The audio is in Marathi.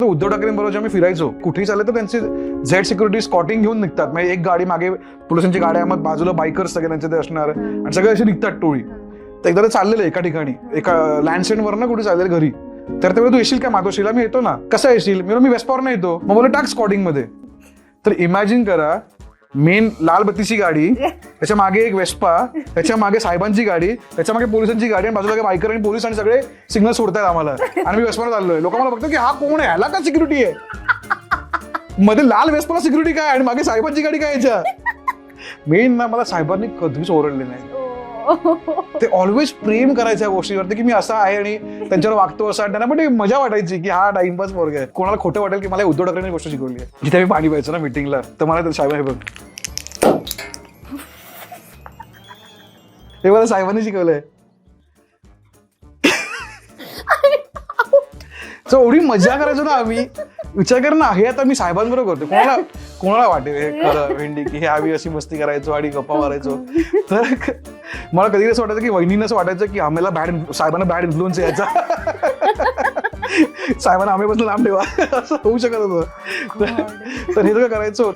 उद्धव ठाकरेंबरोबर जेव्हा मी फिरायचो कुठेही चालले तर त्यांचे झेड सिक्युरिटी स्कॉटिंग घेऊन निघतात. म्हणजे एक गाडी मागे पोलिसांची गाड्या, मग बाजूला बायकर्स सगळे त्यांचे ते असणार आणि सगळे असे निघतात टोळी. तर एकदा ते चाललेलं एका ठिकाणी एका लँडसेंड वर ना कुठे चाललेलं घरी. तर तेव्हा तू येशील का मातोश्रीला? मी येतो ना. कसं येशील? मी वेस्पावरनं येतो. मग बोला टाक स्कॉटिंग मध्ये. तर इमॅजिन करा, मेन लाल बत्तीची गाडी, त्याच्या मागे एक वेस्पा, त्याच्या मागे साहेबांची गाडी, त्याच्या मागे पोलिसांची गाडी आणि बाजूला बायकर आणि पोलीस आणि सगळे सिग्नल सोडतात आम्हाला आणि मी वेस्पावर चाललोय. लोक मला बघतो की हा कोण आहे, ह्याला का सिक्युरिटी आहे? मध्ये लाल वेस्पाला सिक्युरिटी काय आणि मागे साहेबांची गाडी काय याच्या? मेन ना मला साहेबांनी कधीच ओरडले नाही. ते ऑलवेज प्रेम करायच्या गोष्टीवरती की मी असा आहे आणि त्यांच्यावर वागतो असं. त्यांना पण मजा वाटायची की हा टाइमपास पोरगा आहे. कोणाला खोटं वाटेल की मला उद्धव ठाकरेंनी गोष्ट शिकवली आहे. जिथे मी पाणी प्यायचो ना मीटिंगला, तर मला साहेब बघ हे मला साहेबांनी शिकवलंय. एवढी मजा करायचो ना आम्ही. विचार कर ना, हे आता मी साहेबांबरोबर करतो. कोणाला वाटेल हे खरं भेंडी की हे आम्ही अशी मस्ती करायचो आणि गप्पा मारायचो. तर मला कधी असं वाटायचं की वहिनीनं असं वाटायचं की आम्हाला साहेबांना बॅड इन्फ्लुएन्स यायचा. साहेबांना आम्हीपासून लांब ठेवा असं होऊ शकत होतं. तर हे सगळं करायचो.